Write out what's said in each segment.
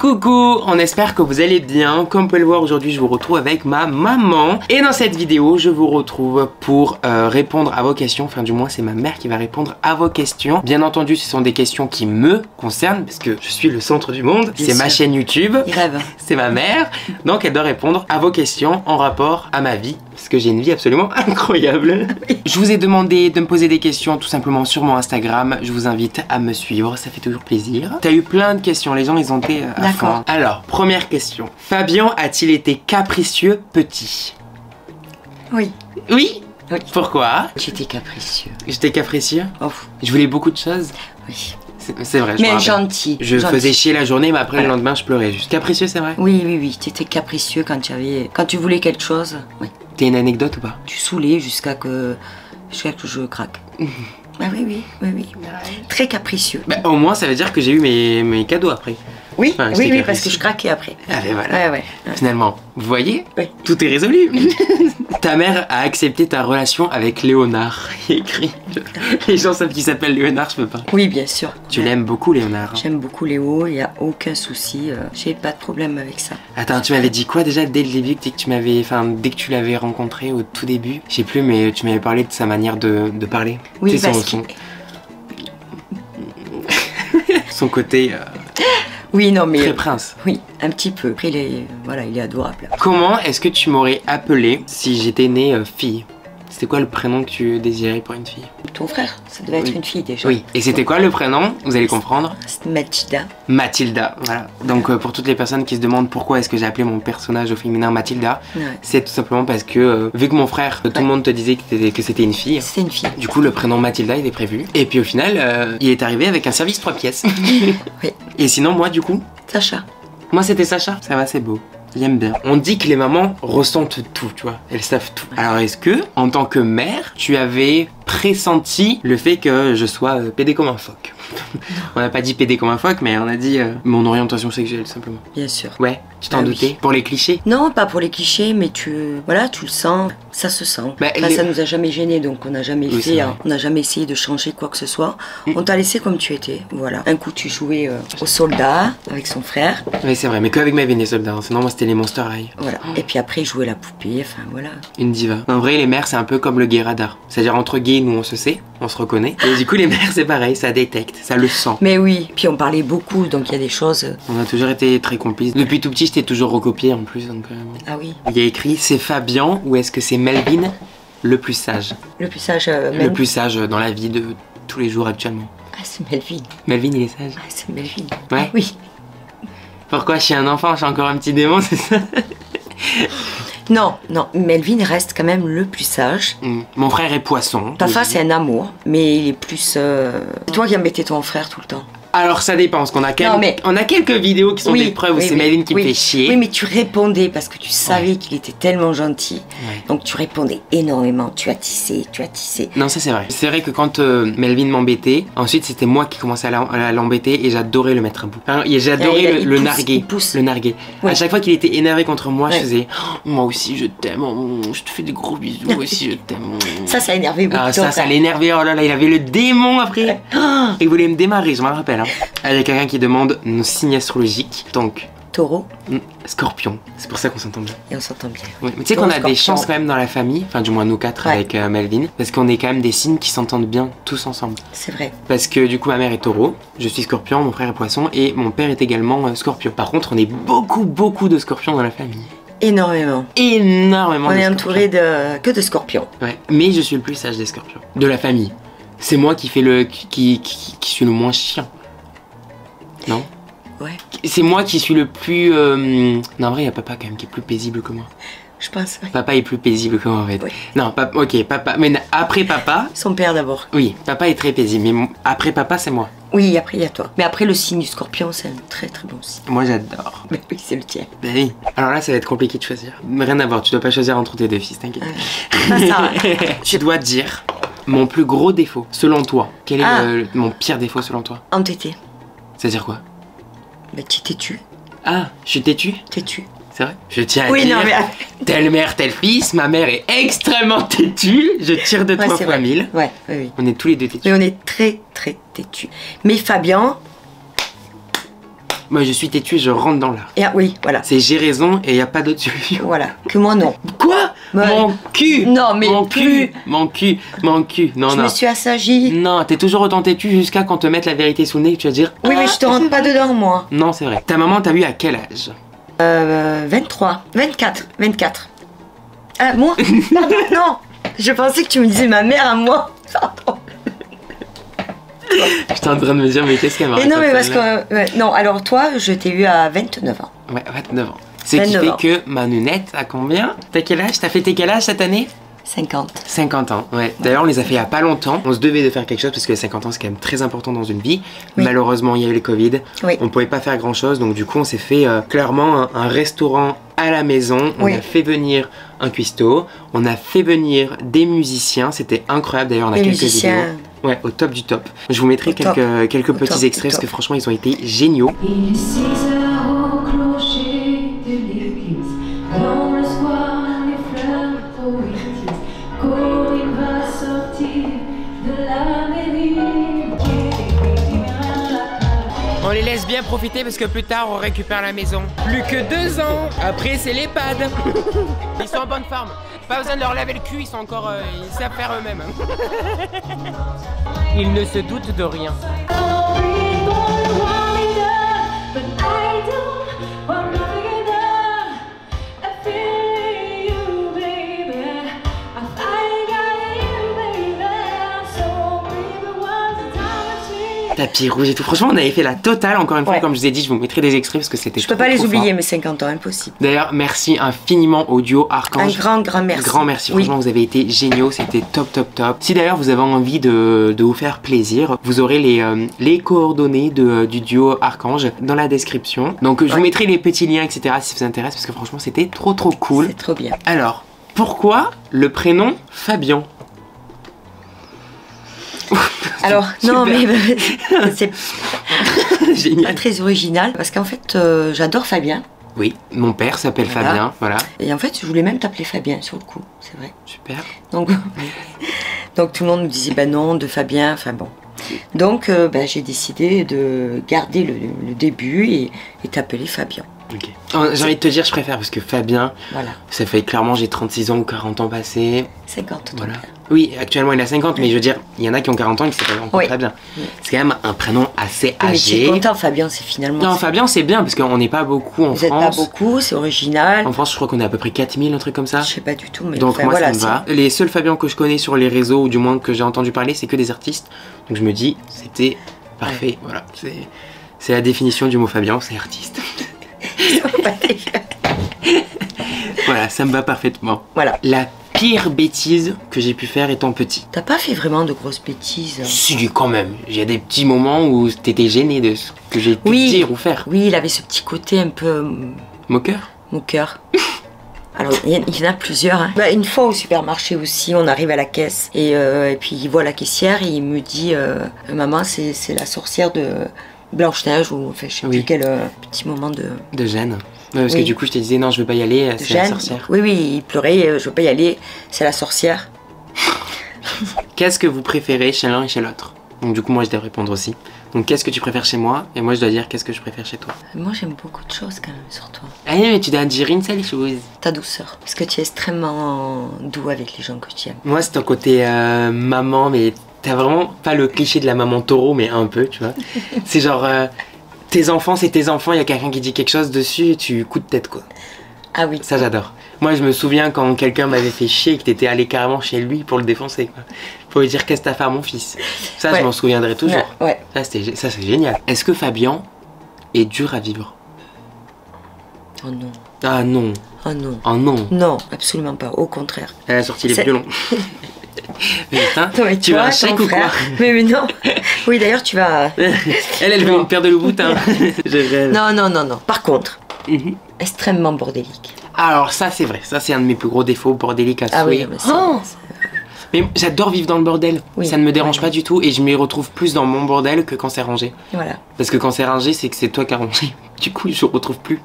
coucou, on espère que vous allez bien. Comme vous pouvez le voir, aujourd'hui je vous retrouve avec ma maman. Et dans cette vidéo, je vous retrouve pour répondre à vos questions. Enfin du moins c'est ma mère qui va répondre à vos questions. Bien entendu ce sont des questions qui me concernent, parce que je suis le centre du monde. C'est ma chaîne YouTube, c'est ma mère. Donc elle doit répondre à vos questions en rapport à ma vie, parce que j'ai une vie absolument incroyable. Je vous ai demandé de me poser des questions tout simplement sur mon Instagram. Je vous invite à me suivre, ça fait toujours plaisir. T'as eu plein de questions, les gens ils ont été à fond. Alors, première question. Fabien a-t-il été capricieux petit? Oui. Oui? Oui. Pourquoi? J'étais capricieux. J'étais capricieux? Oh. Je voulais beaucoup de choses? Oui. C'est vrai, je me mais rappelle. gentil. Je faisais chier la journée, mais après le lendemain je pleurais juste. Capricieux, c'est vrai? Oui, oui, oui. T'étais capricieux quand tu voulais quelque chose. Oui. T'as une anecdote ou pas? Tu saoulais jusqu'à que je craque. Ah oui, oui, oui, oui. Très capricieux. Bah, au moins ça veut dire que j'ai eu mes cadeaux après. Oui, enfin, oui, oui, parce que je craquais après. Ah ben voilà. Ouais, ouais. Finalement, vous voyez, oui. Tout est résolu. Ta mère a accepté ta relation avec Léonard. Il est écrit. Les gens savent qu'il s'appelle Léonard, je peux pas. Oui, bien sûr. Tu l'aimes beaucoup, Léonard? J'aime beaucoup Léo, il n'y a aucun souci. J'ai pas de problème avec ça. Attends, tu m'avais dit quoi déjà dès le début, dès que tu l'avais rencontré au tout début? Je sais plus, mais tu m'avais parlé de sa manière de parler. Oui, parce son côté... Oui, non, mais... Très prince. Oui, un petit peu. Après, il est adorable. Comment est-ce que tu m'aurais appelé si j'étais née fille? C'était quoi le prénom que tu désirais pour une fille? Ton frère, ça devait être une fille déjà. Oui, et c'était quoi le prénom? Vous allez comprendre. C'est Mathilda. Mathilda, voilà. Donc pour toutes les personnes qui se demandent pourquoi est-ce que j'ai appelé mon personnage au féminin Mathilda, c'est tout simplement parce que vu que mon frère, tout le monde te disait que c'était une fille. C'est une fille. Du coup le prénom Mathilda il est prévu. Et puis au final, il est arrivé avec un service 3 pièces. Oui. Et sinon moi du coup? Sacha. Moi c'était Sacha. Ça va, c'est beau. J'aime bien. On dit que les mamans ressentent tout, tu vois. Elles savent tout. Alors est-ce que, en tant que mère, tu avais pressenti le fait que je sois pédé comme un phoque? On n'a pas dit pédé comme un phoque, mais on a dit mon orientation sexuelle, simplement. Bien sûr. Ouais, tu t'en doutais? Oui. Pour les clichés? Non, pas pour les clichés, mais voilà, tu le sens, ça se sent. Bah, ça nous a jamais gêné, donc on n'a jamais on n'a jamais essayé de changer quoi que ce soit. On t'a laissé comme tu étais, voilà. Un coup tu jouais au soldat avec son frère. Oui, c'est vrai, mais qu'avec Maven les soldats, sinon moi c'était les Monster High. Voilà. Et puis après il jouait la poupée, enfin voilà. Une diva. En vrai, les mères c'est un peu comme le gay radar. C'est-à-dire entre gays, nous on se sait, on se reconnaît. Et du coup les mères c'est pareil, ça détecte, ça le sent. Mais oui, puis on parlait beaucoup, donc il y a des choses... On a toujours été très complices. Depuis tout petit, je t'ai toujours recopié en plus, donc... Ah oui. Il y a écrit, c'est Fabien ou est-ce que c'est Melvin le plus sage? Le plus sage... Le plus sage dans la vie de tous les jours actuellement. Ah, c'est Melvin. Melvin, il est sage? Ah, c'est Melvin. Ouais. Ah, oui. Pourquoi je suis un enfant, je suis encore un petit démon, c'est ça? Non, non, Melvin reste quand même le plus sage. Mon frère est poisson. Papa c'est un amour, mais il est plus... C'est toi qui embêtais ton frère tout le temps. Alors ça dépend, parce qu'on a, on a quelques vidéos qui sont des preuves où c'est Melvin qui me fait chier. Oui, mais tu répondais parce que tu savais qu'il était tellement gentil. Donc tu répondais énormément, tu as tissé, tu as tissé. Non, ça c'est vrai. C'est vrai que quand Melvin m'embêtait, ensuite c'était moi qui commençais à l'embêter et j'adorais le mettre à bout. J'adorais le narguer. Le narguer. À chaque fois qu'il était énervé contre moi, je faisais oh, moi aussi je t'aime, oh, je te fais des gros bisous, moi aussi je t'aime. Ça énervait beaucoup. Ah, ça l'énervait, oh là là, il avait le démon après. Il voulait me démarrer, je m'en rappelle. Il y a quelqu'un qui demande nos signes astrologiques. Donc, Taureau. Scorpion. C'est pour ça qu'on s'entend bien. Et on s'entend bien. Ouais. Mais tu sais qu'on a des chances quand même dans la famille, enfin du moins nous quatre avec Melvin, parce qu'on est quand même des signes qui s'entendent bien tous ensemble. C'est vrai. Parce que du coup ma mère est taureau, je suis scorpion, mon frère est poisson et mon père est également scorpion. Par contre on est beaucoup de scorpions dans la famille. Énormément. Énormément. On est entouré que de scorpions. Ouais. Mais je suis le plus sage des scorpions. De la famille. C'est moi qui fais qui suis le moins chiant. Non? Ouais. C'est moi qui suis le plus... Non, en vrai, il y a papa quand même qui est plus paisible que moi. Je pense, oui. Papa est plus paisible que moi, en fait. Oui. Non, ok, papa... Mais après papa... Son père d'abord. Oui, papa est très paisible, mais après papa, c'est moi. Oui, après, il y a toi. Mais après, le signe du scorpion, c'est un très bon signe. Moi, j'adore. Mais oui, c'est le tien. Ben oui. Alors là, ça va être compliqué de choisir. Rien à voir, tu dois pas choisir entre tes deux fils, t'inquiète. Ça. Tu dois dire mon plus gros défaut, selon toi. Quel est mon pire défaut, selon toi? Entêté. C'est-à-dire quoi? Bah, tu t'es-tu. Ah, je suis têtu? Têtu. C'est vrai? Je tiens à dire, non, mais... telle mère, tel fils, ma mère est extrêmement têtue, je tire de 3 fois 1000. Ouais, oui. On est tous les deux têtus. Mais on est très têtus. Mais Fabien... Moi je suis têtu et je rentre dans l'art. Et oui, voilà. C'est j'ai raison et il n'y a pas d'autre solution. Voilà, que moi non. Quoi? Mon cul. Non mais mon plus. cul. Mon cul. Mon cul. Non, Je non. me suis assagie. Non, t'es toujours autant têtu jusqu'à quand te mettre la vérité sous le nez que tu vas dire. Oui mais je te rentre pas dedans moi. Non, c'est vrai. Ta maman t'a eu à quel âge? 23, 24. Ah moi? Pardon, non. Je pensais que tu me disais ma mère à moi. Pardon. J'étais en train de me dire, mais qu'est-ce qu'elle m'a Non, mais parce que. Non, alors toi, je t'ai eu à 29 ans. Ouais, 29 ans. Ce qui fait que ma Nounette a combien? T'as quel âge? T'as fêté quel âge cette année? 50. 50 ans, ouais. D'ailleurs, on les a fait il y a pas longtemps. On se devait de faire quelque chose parce que les 50 ans, c'est quand même très important dans une vie. Oui. Malheureusement, il y a eu le Covid. Oui. On pouvait pas faire grand chose. Donc, du coup, on s'est fait clairement un restaurant à la maison. On a fait venir un cuistot. On a fait venir des musiciens. C'était incroyable. D'ailleurs, on a quelques vidéos. Ouais, au top du top. Je vous mettrai quelques petits extraits parce que franchement, ils ont été géniaux. Il est 6 heures au clocher de l'église. Dans le square, les fleurs poétisent. Corinne va sortir de la mairie. On les laisse bien profiter parce que plus tard, on récupère la maison. Plus que 2 ans. Après, c'est l'EHPAD. Ils sont en bonne forme. Pas besoin de leur laver le cul, ils sont encore... ils savent faire eux-mêmes. Ils ne se doutent de rien. Tapis rouge et tout. Franchement, on avait fait la totale. Encore une fois, comme je vous ai dit, je vous mettrai des extraits parce que c'était. Je peux pas les oublier, mes 50 ans, impossible. D'ailleurs, merci infiniment au duo Archange. Un grand merci. Grand merci. Franchement, vous avez été géniaux. C'était top. Si d'ailleurs vous avez envie de vous faire plaisir, vous aurez les coordonnées du duo Archange dans la description. Donc, je vous mettrai les petits liens, etc. si ça vous intéresse parce que franchement, c'était trop cool. C'est trop bien. Alors, pourquoi le prénom Fabien? Alors, non mais c'est génial. Très original parce qu'en fait j'adore Fabien. Oui, mon père s'appelle Fabien, voilà. Et en fait je voulais même t'appeler Fabien sur le coup, c'est vrai. Super. Donc tout le monde me disait bah non de Fabien, enfin bon. Donc j'ai décidé de garder le début et t'appeler Fabien. Ok. J'ai envie de te dire je préfère parce que Fabien, ça fait clairement j'ai 36 ans ou 40 ans passés. 50 voilà. Oui, actuellement il a 50, mais je veux dire, il y en a qui ont 40 ans et qui s'appellent encore Fabien. C'est quand même un prénom assez âgé. Mais tu es content, Fabien, c'est finalement... Non, Fabien c'est bien parce qu'on n'est pas beaucoup en France. Vous n'êtes pas beaucoup, c'est original. En France, je crois qu'on est à peu près 4000, un truc comme ça. Je sais pas du tout, mais... Donc moi ça me va. Les seuls Fabien que je connais sur les réseaux, ou du moins que j'ai entendu parler, c'est que des artistes. Donc je me dis, c'était parfait, voilà. C'est la définition du mot Fabien, c'est artiste. Voilà, ça me va parfaitement. Voilà. La pire bêtise que j'ai pu faire étant petit. T'as pas fait vraiment de grosses bêtises? Si, quand même. Il y a des petits moments où t'étais gêné de ce que j'ai pu dire ou faire. Oui, il avait ce petit côté un peu... Moqueur. Alors, il y en a plusieurs. Hein. Une fois au supermarché aussi, on arrive à la caisse et puis il voit la caissière et il me dit maman, c'est la sorcière de Blanche-Neige ou enfin, je sais plus quel petit moment de gêne. Ouais, parce que du coup je te disais non je veux pas y aller, c'est la sorcière. Oui, il pleurait, je veux pas y aller, c'est la sorcière. Qu'est-ce que vous préférez chez l'un et chez l'autre? Donc du coup moi je dois répondre aussi. Donc qu'est-ce que tu préfères chez moi? Et moi je dois dire qu'est-ce que je préfère chez toi. Moi j'aime beaucoup de choses quand même sur toi. Ah mais tu dois dire une seule chose. Ta douceur. Parce que tu es extrêmement doux avec les gens que tu aimes. Moi c'est ton côté maman, mais t'as vraiment pas le cliché de la maman taureau, mais un peu, tu vois. C'est genre... tes enfants, c'est tes enfants, il y a quelqu'un qui dit quelque chose dessus et tu coups de tête quoi. Ah oui. Ça j'adore. Moi je me souviens quand quelqu'un m'avait fait chier et que t'étais allé carrément chez lui pour le défoncer quoi. Pour lui dire qu'est-ce que t'as fait à mon fils. Ça je m'en souviendrai toujours. Ouais. Ça c'est génial. Est-ce que Fabien est dur à vivre? Oh non. Ah non. Oh non. Oh non. Non, absolument pas, au contraire. Elle a sorti les violons. Mais putain, mais tu vas à un chèque ou quoi? Mais non. Oui d'ailleurs tu vas... Elle veut une paire de Louboutin. Non. Par contre, extrêmement bordélique. Alors ça c'est vrai, ça c'est un de mes plus gros défauts, bordélique à souhait. Ah oui, mais j'adore vivre dans le bordel, ça ne me dérange pas du tout et je m'y retrouve plus dans mon bordel que quand c'est rangé. Voilà. Parce que quand c'est rangé, c'est que c'est toi qui as rangé. Du coup, je ne retrouve plus.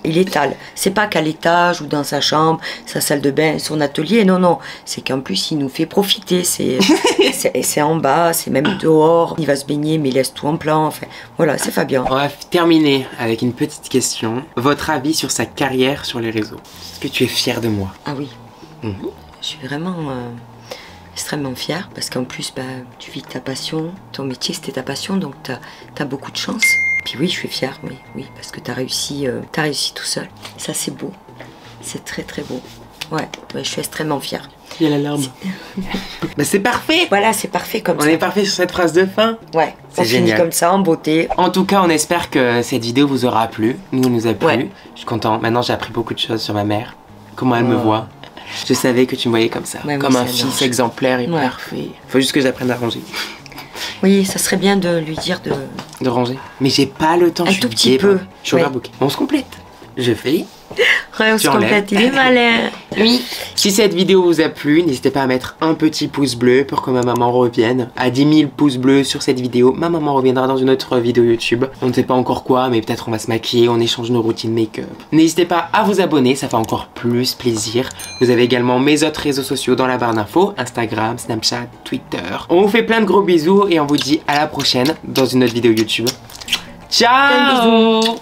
Il étale. C'est pas qu'à l'étage ou dans sa chambre, sa salle de bain, son atelier. Non, non. C'est qu'en plus, il nous fait profiter. C'est en bas, c'est même dehors. Il va se baigner, mais il laisse tout en plan. Enfin, voilà, c'est Fabien. On va terminer avec une petite question. Votre avis sur sa carrière sur les réseaux. Est-ce que tu es fière de moi? Ah oui. Je suis vraiment extrêmement fière parce qu'en plus, bah, tu vis ta passion. Ton métier, c'était ta passion, donc tu as beaucoup de chance. Puis oui, je suis fière, oui, parce que tu as réussi tout seul. Ça, c'est beau. C'est très, très beau. Ouais, je suis extrêmement fière. Il y a la larme. Bah c'est parfait. Voilà, c'est parfait comme ça. On est parfait sur cette phrase de fin. Ouais, c'est génial. Finit comme ça, en beauté. En tout cas, on espère que cette vidéo vous aura plu. Nous, elle nous a plu. Ouais. Je suis content. Maintenant, j'ai appris beaucoup de choses sur ma mère. Comment elle me voit. Je savais que tu me voyais comme ça. Ouais, comme un fils exemplaire et parfait. Faut juste que j'apprenne à ranger. Oui, ça serait bien de lui dire de ranger. Mais j'ai pas le temps. Un tout petit peu. Je suis overbooké. On se complète. Je fais. Ouais, on se complète, il est malin. Oui. Si cette vidéo vous a plu, n'hésitez pas à mettre un petit pouce bleu pour que ma maman revienne. À 10 000 pouces bleus sur cette vidéo, ma maman reviendra dans une autre vidéo YouTube. On ne sait pas encore quoi, mais peut-être on va se maquiller, on échange nos routines make-up. N'hésitez pas à vous abonner, ça fait encore plus plaisir. Vous avez également mes autres réseaux sociaux dans la barre d'infos, Instagram, Snapchat, Twitter. On vous fait plein de gros bisous et on vous dit à la prochaine dans une autre vidéo YouTube. Ciao!